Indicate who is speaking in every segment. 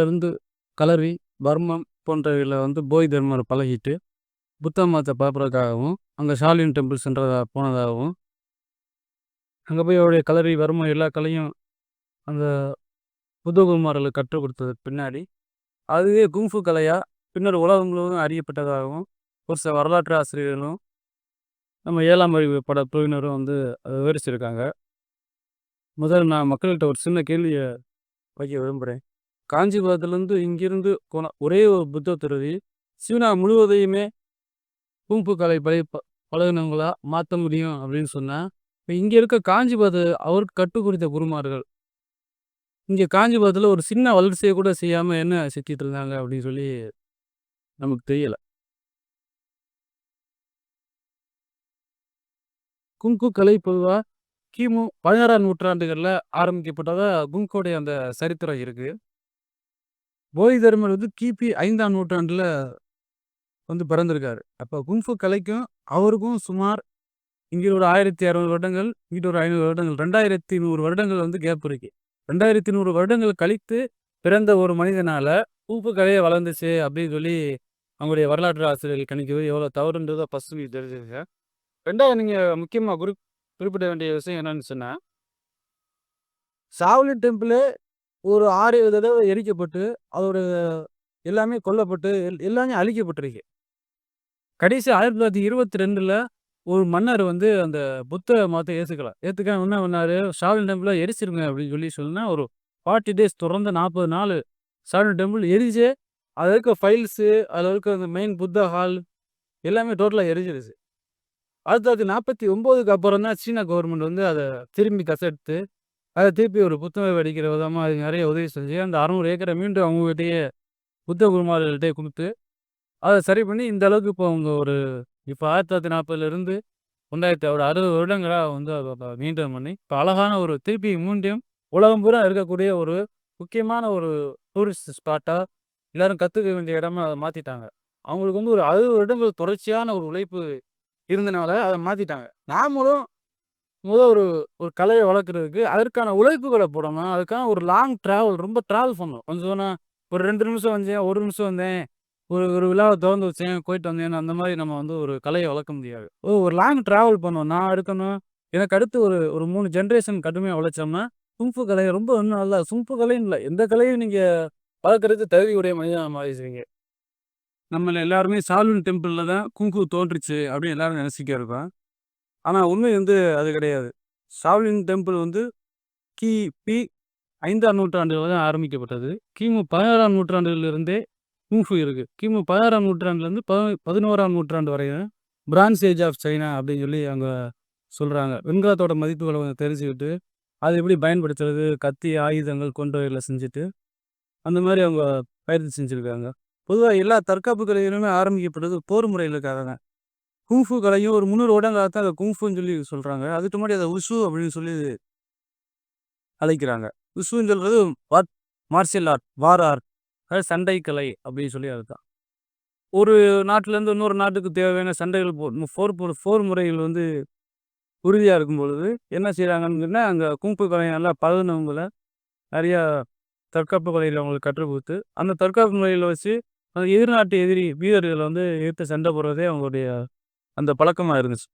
Speaker 1: இருந்து கலரி, பர்மம் போன்றவைல போய் தர்மர் பழகிட்டு, புத்த மதத்த பரப்புறதுக்காகவும், அங்க ஷாலின் டெம்பிள் போனதாகவும், அங்க போய் அவருடைய கலரி, பர்மம் எல்லா கலையும் அந்த புத்தகுமார்களுக்கு கற்றுக் குடுத்ததுக்கு பின்னாடி, அதுவே குங்ஃபு கலையா பின்னர் உலகம் முழுவதும் அறியப்பட்டதாகவும், ஒரு சில வரலாற்று ஆசிரியர்களும், நம்ம 7ஆம் அறிவு குழுவினரும் அத விவரிச்சிருக்காங்க. முதல்ல நான் மக்கள்கிட்ட ஒரு சின்ன கேள்விய வைக்க விரும்புறேன். காஞ்சிபுரத்திலிருந்து இங்கிருந்து போன ஒரே ஒரு புத்த துறவி, சீனா முழுவதையுமே குங்ஃபு கலை பழகுனவங்களா மாத்த முடியும் அப்படின்னு சொன்னா, இப்ப இங்க இருக்க காஞ்சிபுரத்த அவருக்கு கற்றுக் குடுத்த குருமார்கள், இங்க காஞ்சிபுரத்தில ஒரு சின்ன வளர்ச்சிய கூட செய்யாம என்ன செஞ்சுட்டு இருந்தாங்க அப்படின்னு சொல்லி நமக்கு தெரியல. குங்ஃபு கலை பொதுவா கிமு 16ஆம் நூற்றாண்டுகள்ல ஆரம்பிக்கப்பட்டதா குங்ஃபுடைய அந்த சரித்திரம் இருக்கு. போதி தர்மர் கிபி 5ஆம் நூற்றாண்டுல பிறந்திருக்காரு. அப்ப குங்ஃபு கலைக்கும் அவருக்கும் சுமார் இங்க ஒரு 1600 வருடங்கள், இங்கிட்டு ஒரு 500 வருடங்கள், 2100 வருடங்கள் கேப் இருக்கு. 2100 வருடங்கள் கழித்து பிறந்த ஒரு மனிதனால குங்ஃபு கலையே வளர்ந்துச்சு அப்படின்னு சொல்லி அவங்களுடைய வரலாற்று ஆசிரியர்கள் கணிக்கிறது எவ்வளோ தவறுன்றத ஃபர்ஸ்ட் நீங்க தெரிஞ்சுக்கங்க. 2வது நீங்க முக்கியமா குறிப்பிட வேண்டிய விஷயம் என்னன்னு சொன்னா, ஷாவ்லின் டெம்பிளே ஒரு 6, 7 தடவ எரிக்கப்பட்டு, அதோட எல்லாமே கொல்லப்பட்டு, எல்லாமே அழிக்கப்பட்டிருக்கு. கடைசி 1922ல ஒரு மன்னர் அந்த புத்த மதத்த ஏத்துக்கல. ஏத்துக்காம என்ன பண்ணாரு, ஷாவ்லின் டெம்பிள எரிச்சிருங்க அப்படின்னு சொல்லி சொன்னா, ஒரு 40 டேஸ் தொடர்ந்து 40 நாளு ஷாவ்லின் டெம்பிள் எரிச்சு, அதுல இருக்க ஃபைல்ஸு, அதுல இருக்க அந்த மெயின் புத்தா ஹால் எல்லாமே டோட்டலா எரிஞ்சிருச்சு. 1949க்கு அப்புறம் தான் சீனா கவர்மெண்ட் அத திரும்பி கசெடுத்து, அத திருப்பி ஒரு புத்துணர்வு அளிக்கிற விதமா அது நெறைய உதவி செஞ்சு, அந்த 600 ஏக்கர மீண்டும் அவங்ககிட்டயே புத்த குருமார்கள்ட்டயே குடுத்து, அத சரி பண்ணி இந்த அளவுக்கு இப்போ அவங்க இப்ப 1940லிருந்து 1960 வருடங்களா அத மெயின்டெயின் பண்ணி, இப்ப அழகான திருப்பி மீண்டும் உலகம் பூரா இருக்கக்கூடிய ஒரு முக்கியமான ஒரு டூரிஸ்ட் ஸ்பாட்டா, எல்லாரும் கத்துக்க வேண்டிய இடமா அத மாத்திட்டாங்க. அவங்களுக்கு ஒரு 60 வருடங்கள் தொடர்ச்சியான ஒரு உழைப்பு இருந்தனால அத மாத்திட்டாங்க. நாமளும் ஒரு ஒரு கலைய வளர்க்கறதுக்கு அதற்கான உழைப்புகள போடணும். அதுக்கான ஒரு லாங் டிராவல் ரொம்ப டிராவல் பண்ணணும். கொஞ்சம் சொன்னா ஒரு 2 நிமிஷம் வந்தேன், 1 நிமிஷம் வந்தேன். ஒரு விழாவ தொறந்து வச்சேன், போயிட்டு வந்தேன்னு அந்த மாரி நம்ம ஒரு கலைய வளர்க்க முடியாது. ஒரு லாங் டிராவல் பண்ணணும். நான் இருக்கணும். எனக்கு அடுத்து ஒரு ஒரு 3 ஜெனரேஷன் கடுமையா உழைச்சோம்னா, குங்ஃபு கலைய ரொம்ப இன்னும் நல்லா குங்ஃபு கலைன்னு இல்ல. எந்த கலையும் நீங்க வளர்க்கறதுக்கு தகுதியுடைய மனிதனா மாறிருவீங்க. நம்மள எல்லாருமே ஷாவ்லின் டெம்பிள்ல தான் குங்ஃபு தோன்றுச்சு அப்படின்னு எல்லாரும் நெனச்சுக்க இருக்கோம். ஆனா உண்மை அது கிடையாது. ஷாவ்லின் டெம்பிள் கி.பி. 5ஆம் நூற்றாண்டுல தான் ஆரம்பிக்கப்பட்டது. கிமு 16ஆம் நூற்றாண்டிலிருந்தே குங்ஃபு இருக்கு. கிமு 16ஆம் நூற்றாண்டுலேருந்து 11ஆம் நூற்றாண்டு வரையும் பிரான்ஸ் ஏஜ் ஆஃப் சைனா அப்படின்னு சொல்லி அங்க சொல்றாங்க. வெண்கலத்தோட மதிப்புகள கொஞ்சம் தெரிஞ்சுக்கிட்டு, அத எப்படி பயன்படுத்துறது, கத்தி, ஆயுதங்கள் கொண்டவைகள செஞ்சுட்டு, அந்த மாரி அவங்க பயிற்சி செஞ்சிருக்காங்க. பொதுவா எல்லா தற்காப்பு கலைகளுமே ஆரம்பிக்கப்பட்டது போர் முறைகளுக்காக தான். குங்ஃபு கலையும் ஒரு 300 வருடங்களா தான் அத குங்ஃபுன்னு சொல்லி சொல்றாங்க. அதுக்கு முன்னாடி அத உஷு அப்படின்னு சொல்லி அழைக்கிறாங்க. உஷுன்னு சொல்றது மார்ஷியல் ஆர்ட், வார் ஆர்ட். அதாவது சண்டை கலை அப்படின்னு சொல்லி அர்த்தம். ஒரு நாட்டிலேருந்து இன்னொரு நாட்டுக்கு தேவையான சண்டைகள் போர் முறைகள் உறுதியா இருக்கும் பொழுது, என்ன செய்றாங்கன்னு சொன்னா, அங்க குங்ஃபு கலைய நல்லா பழகுனவங்கள நெறையா தற்காப்பு கலையில அவங்களுக்கு கற்றுக் குடுத்து, அந்த தற்காப்பு முறையில வச்சு அந்த எதிர் எதிரி வீரர்கள எதிர்த்து சண்ட போடுறதே அவங்களுடைய அந்த பழக்கமா இருந்துச்சு.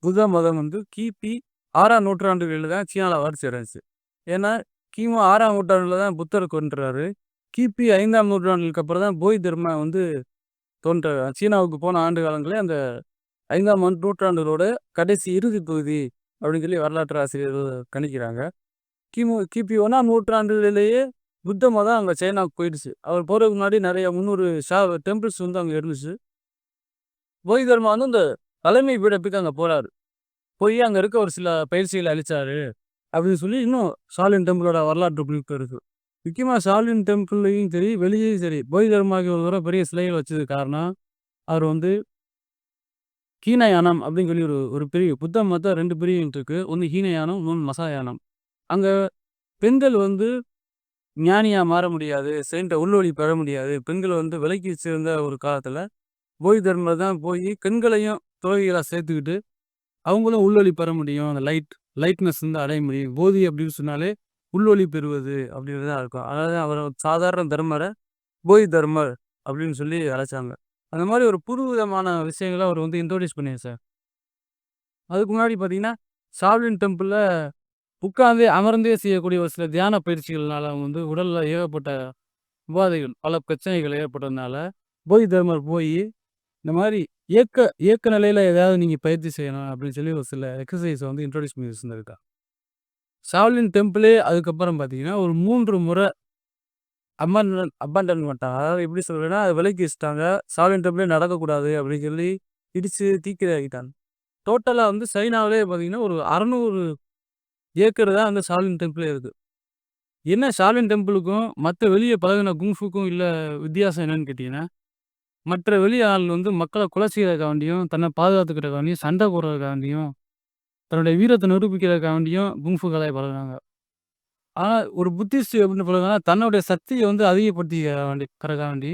Speaker 1: புத்த மதம் கிபி 6ஆம் நூற்றாண்டுகளில தான் சீனால வளர்ச்சி அடைஞ்சுச்சு. ஏன்னா, கிமு 6ஆம் நூற்றாண்டுல தான் புத்தர் தோன்றுறாரு. கிபி 5ஆம் நூற்றாண்டுக்கு அப்புறம் தான் போய் தர்மா தோன்றுறாரு. சீனாவுக்கு போன ஆண்டு காலங்களே அந்த 5ஆம் நூற்றாண்டுகளோட கடைசி இறுதி பகுதி அப்படின்னு சொல்லி வரலாற்று ஆசிரியர்கள் கணிக்கிறாங்க. கிபி 1ஆம் நூற்றாண்டுகளிலேயே புத்த மதம் அங்க சைனாவுக்கு போயிடுச்சு. அவர் போறதுக்கு முன்னாடி நெறைய 300 டெம்பிள்ஸ் அங்க இருந்துச்சு. போய் தர்மா இந்த தலைமை பீடத்துக்கு அங்க போறாரு. போயி அங்க இருக்க ஒரு சில பயிற்சிகள அளிச்சாரு. அப்படின்னு சொல்லி இன்னும் ஷாலின் டெம்பிளோட வரலாற்று குறிப்பு இருக்கு. முக்கியமா ஷாலின் டெம்பிள்லயும் சரி, வெளியயும் சரி, போதி தர்மாவுக்கு ஒரு தடவ பெரிய சிலைகள் வச்சதுக்கு காரணம், அவர் ஹீனயானம் அப்படின்னு சொல்லி ஒரு ஒரு பிரிவு. புத்த மதம் 2 பிரிவு இருக்கு. ஒண்ணு ஹீனயானம், இன்னொன்னு மசாயானம். அங்க பெண்கள் ஞானியா மாற முடியாது, உள்வழி பெற முடியாது. பெண்கள் விலக்கி வச்சிருந்த ஒரு காலத்துல, போதி தர்மர் தான் போயி பெண்களையும் துறவிகளா சேர்த்துக்கிட்டு, அவங்களும் உள்வழி பெற முடியும். அந்த லைட் லைட்னஸ் வந்து அடைய முடியும். போதி அப்படின்னு சொன்னாலே உள்ஒளி பெறுவது அப்படின்றது தான் இருக்கும். அதாவது அவர் சாதாரண தர்மரை போதி தர்மர் அப்படின்னு சொல்லி அழைச்சாங்க. அந்த மாதிரி ஒரு புது விதமான விஷயங்கள அவர் வந்து இன்ட்ரோடியூஸ் பண்ணியார் சார். அதுக்கு முன்னாடி பார்த்தீங்கன்னா, ஷாவ்லின் டெம்பிள்ல உட்கார்ந்தே, அமர்ந்தே செய்யக்கூடிய ஒரு சில தியான பயிற்சிகள்னால அவங்க வந்து உடல்ல ஏகப்பட்ட உபாதைகள், பல பிரச்சனைகள் ஏற்பட்டதுனால, போதி தர்மர் போயி, இந்த மாரி ஏக்க ஏக்க நிலையில ஏதாவது நீங்க பயிற்சி செய்யணும் அப்படின்னு சொல்லி ஒரு சில எக்ஸர்சைஸ வந்து இன்ட்ரோடியூஸ் பண்ணி வச்சிருந்திருக்கார். ஷாவ்லின் டெம்பிளே அதுக்கப்புறம் பார்த்தீங்கன்னா, ஒரு 3 முறை அபாண்டன்மென்ட் அதாவது எப்படி சொல்றேன்னா, அத விலக்கி வச்சுட்டாங்க. ஷாவ்லின் டெம்பிளே நடக்கக்கூடாது அப்படின்னு சொல்லி இடிச்சு தீக்கிரையாக்கிட்டாங்க. டோட்டலா வந்து சைனாவிலே பார்த்தீங்கன்னா, ஒரு 600 ஏக்கர் தான் அந்த ஷாவ்லின் டெம்பிளே இருக்கு. என்ன ஷாவ்லின் டெம்பிளுக்கும், மத்த வெளிய பழகுன குங்ஃபுக்கும் இல்ல வித்தியாசம் என்னன்னு கேட்டீங்கன்னா, மற்ற வெளி ஆள் வந்து மக்கள கொலை செய்றதுக்காண்டியும், தன்னை பாதுகாத்துக்கிறதுக்காண்டியும், சண்டை போடுறதுக்காண்டியும், தன்னுடைய வீரத்த நிரூபிக்கிறதுக்காண்டியும் குங்ஃபு கலைய பழகுனாங்க. ஆனா, ஒரு புத்திஸ்ட் எப்படி பழகுனான்னா, தன்னுடைய சக்திய வந்து அதிகப்படுத்திக்கிறதுக்காண்டி,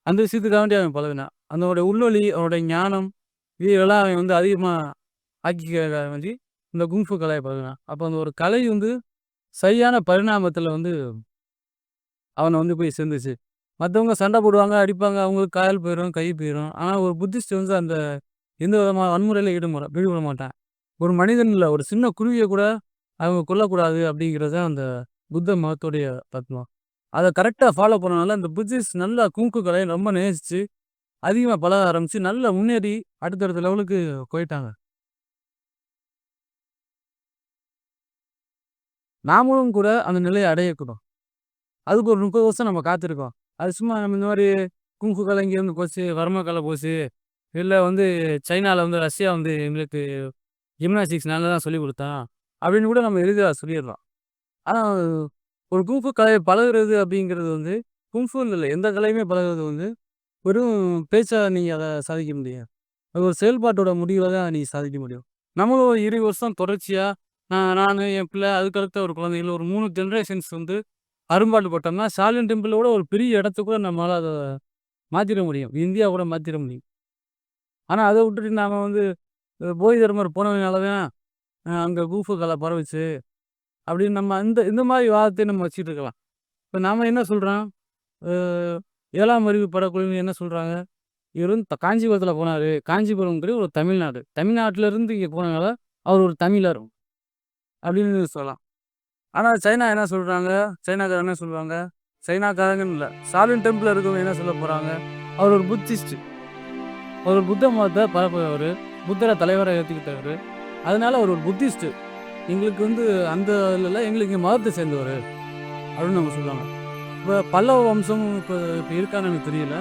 Speaker 1: அந்த விஷயத்துக்காண்டி அவன் பழகுனான். அதனுடைய உள்வழி, அவனுடைய ஞானம், இதெல்லாம் அவன் வந்து அதிகமா ஆக்கிக்கிறதுக்காக வேண்டி, இந்த குங்ஃபு கலைய பழகுனான். அப்ப அந்த ஒரு கலை வந்து சரியான பரிணாமத்துல வந்து அவன வந்து போய் சேர்ந்துச்சு. மத்தவங்க சண்டை போடுவாங்க, அடிப்பாங்க. அவங்களுக்கு கால் போயிரும், கை போயிரும். ஆனா ஒரு புத்திஸ்ட் வந்து அந்த எந்த விதமான வன்முறையில ஈடுபட மாட்டான். ஒரு மனிதன் இல்ல, ஒரு சின்ன குருவிய கூட அவங்க கொல்லக்கூடாது அப்படிங்கிறது தான் அந்த புத்த மதத்துடைய தத்துவம். அத கரெக்ட்டா ஃபாலோ பண்ணனால அந்த புத்திஸ்ட் நல்லா குங்ஃபு கலைய ரொம்ப நேசிச்சு, அதிகமா பழக ஆரம்பிச்சு, நல்லா முன்னேறி அடுத்தடுத்த லெவலுக்கு போயிட்டாங்க. நாமளும் கூட அந்த நிலைய அடையக்கூடும். அதுக்கு ஒரு 30 வருஷம் நம்ம காத்திருக்கோம். அது சும்மா நம்ம இந்த மாரி குங்ஃபு கலை இங்கேருந்து போச்சு, வர்மா கலை போச்சு, இல்ல வந்து சைனால வந்து ரஷ்யா வந்து எங்களுக்கு ஜிம்னாஸ்டிக்ஸ் நல்லா தான் சொல்லிக் குடுத்தான். அப்படின்னு கூட நம்ம எளிதா சொல்லிர்றோம். ஆனா ஒரு குங்ஃபு கலைய பழகுறது அப்படிங்கிறது வந்து குங்ஃபுன்னு இல்ல. எந்த கலையுமே பழகுறது வந்து வெறும் பேச்சா நீங்க அத சாதிக்க முடியாது. அது ஒரு செயல்பாட்டோட முடிவுல தான் நீங்க சாதிக்க முடியும். நம்மளும் ஒரு 20 வருஷம் தொடர்ச்சியா நானு, என் பிள்ளை, அதுக்கடுத்த ஒரு குழந்தைகள் ஒரு 3 ஜெனரேஷன்ஸ் வந்து அரும்பாடு பட்டோம்னா, ஷாலின் டெம்பிளோட ஒரு பெரிய இடத்த கூட நம்மளால அத மாத்திற முடியும். இந்தியா கூட மாத்திற முடியும். ஆனா அத விட்டுட்டு நாம வந்து போதி தர்மர் போனதுனால தான் அங்க குங்ஃபு கலை பரவுச்சு. அப்படின்னு நம்ம இந்த இந்த மாரி வாதத்தை நம்ம வச்சுட்டு இருக்கலாம். இப்ப நாம என்ன சொல்றோம்? அ 7ஆம் அறிவு படக்குழுவினர் என்ன சொல்றாங்க? இவரு வந்து காஞ்சிபுரத்தில போனாரு. காஞ்சிபுரம்ங்கிறது ஒரு தமிழ்நாடு. தமிழ்நாட்டில இருந்து இங்க போனனால, அவர் ஒரு தமிழர் அப்படின்னு சொல்லலாம். ஆனா சைனா என்ன சொல்றாங்க? சைனாக்காரங்க என்ன சொல்லுவாங்க? சைனாக்காரங்கன்னு இல்ல. ஷாலின் டெம்பிள்ல இருக்கவங்க என்ன சொல்ல போறாங்க? அவர் ஒரு புத்திஸ்ட். அவர் ஒரு புத்த மதத்த பரப்புறவரு. புத்தர தலைவரா ஏத்துக்கிட்டவரு. அதனால அவர் ஒரு புத்திஸ்ட். எங்களுக்கு வந்து அந்த இல்ல, எங்களுக்கு இங்க மதத்த சேர்ந்தவரு அப்படின்னு அவங்க சொல்லுவாங்க. இப்ப பல்லவ வம்சம் இப்ப இருக்கான்னு எனக்கு தெரியல.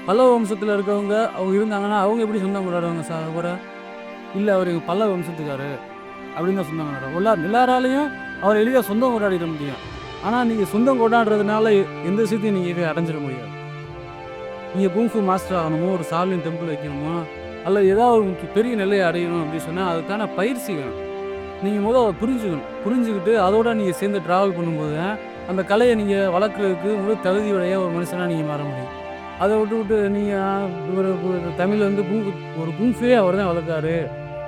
Speaker 1: பல்லவ வம்சத்துல இருக்கவங்க அவங்க இருந்தாங்கன்னா, அவங்க எப்படி சொந்தம் கொண்டாடுவாங்க கூட? இல்ல அவரு எங்க பல்லவ வம்சத்துக்காரு அப்படின்னு தான் சொந்தம் கொண்டாடுவாங்க. எல்லாராலயும் அவர எளிதா சொந்தம் கொண்டாடிட முடியும். ஆனா நீங்க சொந்தம் கொண்டாடுறதுனால எந்த விஷயத்தையும் நீங்க அடைஞ்சிட முடியாது. நீங்க குங்ஃபு மாஸ்டர் ஆகணுமோ, ஒரு ஷாவ்லின் டெம்பிள் வைக்கணுமோ, அல்லது ஏதாவது ஒரு பெரிய நிலையை அடையணும் அப்படின்னு சொன்னா, அதுக்கான பயிற்சி வேணும். நீங்க அத புரிஞ்சுக்கணும். புரிஞ்சுகிட்டு அதோட நீங்க சேர்ந்து டிராவல் பண்ணும்போது தான், அந்த கலைய நீங்க வளர்க்கறதுக்கு முழு தகுதியுடைய ஒரு மனுஷனா நீங்க மாற முடியும். அத விட்டுப்புட்டு நீங்க ஒரு தமிழ்ல வந்து ஒரு குங்ஃபுவே அவர் தான் வளர்த்தாரு.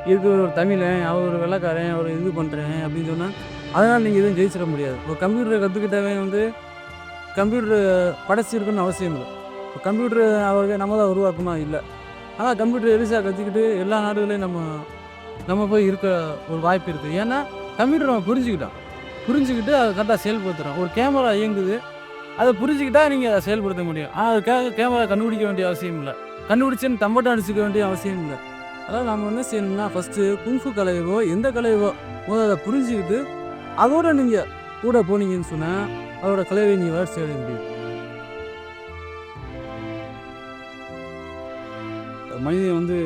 Speaker 1: இதுக்கு ஒரு தமிழன், அவர் ஒரு வெள்ளைக்காரன், அவர் இது பண்றேன் அப்படின்னு சொன்னா, அதனால நீங்க எதுவும் ஜெயிச்சிட முடியாது. ஒரு கம்ப்யூட்டர கத்துக்கிட்டவன் வந்து கம்ப்யூட்டர் படைச்சிருக்கணும்னு அவசியம் இல்ல. கம்ப்யூட்டர் அவருக்கு நம்ம தான் உருவாக்கணுமா? இல்ல. ஆனா கம்ப்யூட்டர் எளிசா கத்துக்கிட்டு எல்லா நாடுகள்லயும் நம்ம நம்ம போய் இருக்க ஒரு வாய்ப்பு இருக்கு. ஏன்னா, கம்ப்யூட்டர் நம்ம புரிஞ்சுக்கிட்டோம். புரிஞ்சுக்கிட்டு அத கரெக்ட்டா செயல்படுத்துறோம். ஒரு கேமரா இயங்குது. அத புரிஞ்சுக்கிட்டா நீங்க அத செயல்படுத்த முடியும். ஆனா அதுக்காக கேமரா கண்டுபிடிக்க வேண்டிய அவசியம் இல்ல. கண்டுபிடிச்சேன்னு தம்பட்டம் அடிச்சுக்க வேண்டிய அவசியம் இல்ல. அதாவது நம்ம என்ன செய்யணும்னா, ஃபர்ஸ்ட்டு குங்ஃபு கலையவோ, எந்த கலையவோ அத புரிஞ்சுக்கிட்டு, அதோட நீங்க கூட போனீங்கன்னு சொன்னா, அதோட கலையை நீங்க வளர்ச்சி அடைய முடியும். மனிதன் வந்து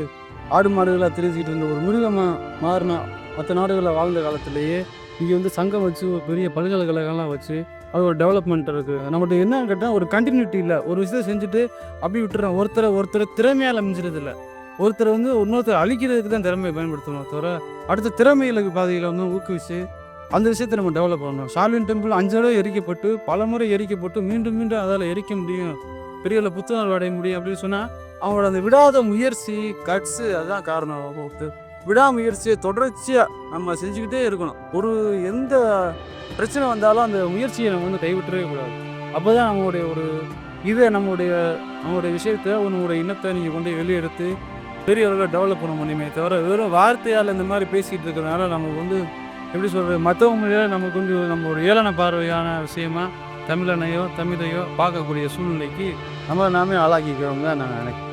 Speaker 1: ஆடு மாடுகளா திரிஞ்சுக்கிட்டு இருந்த ஒரு மிருகமா மாறுனா, மத்த நாடுகள்ல வாழ்ந்த காலத்திலேயே, இங்க வந்து சங்கம் வச்சு, ஒரு பெரிய பல்கலைக்கழகம்லாம் வச்சு, அது ஒரு டெவலப்மெண்ட் இருக்கு. நம்மட்ட என்னன்னு கேட்டா, ஒரு கன்டினியூட்டி இல்ல. ஒரு விஷயத்த செஞ்சுட்டு அப்படியே விட்டுர்றோம். ஒருத்தர திறமையால மிஞ்சுறது இல்ல. ஒருத்தர வந்து இன்னொருத்தர அழிக்கிறதுக்கு தான் திறமைய பயன்படுத்தணுமே தவிர, அடுத்த திறமைகளுக்கு பாதையில வந்து ஊக்குவிச்சு, அந்த விஷயத்த நம்ம டெவலப் பண்ணணும். ஷாலின் டெம்பிள் 5 தடவ எரிக்கப்பட்டு, பலமுறை எரிக்கப்பட்டு, மீண்டும் மீண்டும் அதால எரிக்க முடியும். பெரிய அளவு புத்துணர்வு அடைய முடியும் அப்படின்னு சொன்னா, அவங்களோட அந்த விடாத முயற்சி, கட்ஸு அதுதான் காரணம். விடாமுயற்சியை தொடர்ச்சியா நம்ம செஞ்சுக்கிட்டே இருக்கணும். எந்த பிரச்சனை வந்தாலும் அந்த முயற்சியை நம்ம வந்து கைவிட்டவே கூடாது. அப்பதான் நம்மளுடைய நம்மளுடைய நம்மளுடைய விஷயத்த, நம்மளுடைய இனத்தை நீங்க கொண்டு போய் வெளிய எடுத்து பெரிய அளவுல டெவலப் பண்ண முடியுமே தவிர, வெறும் வார்த்தையால இந்த மாரி பேசிட்டு இருக்கிறதுனால நமக்கு வந்து எப்படி சொல்றது? மத்தவங்க மேல நமக்கு வந்து நம்ம ஒரு ஏளன பார்வையான விஷயமா தமிழனையோ, தமிழையோ பார்க்கக்கூடிய சூழ்நிலைக்கு நம்மள நாமே ஆளாக்கிக்கிறோம்னு தான் நான் நினைக்கிறேன்.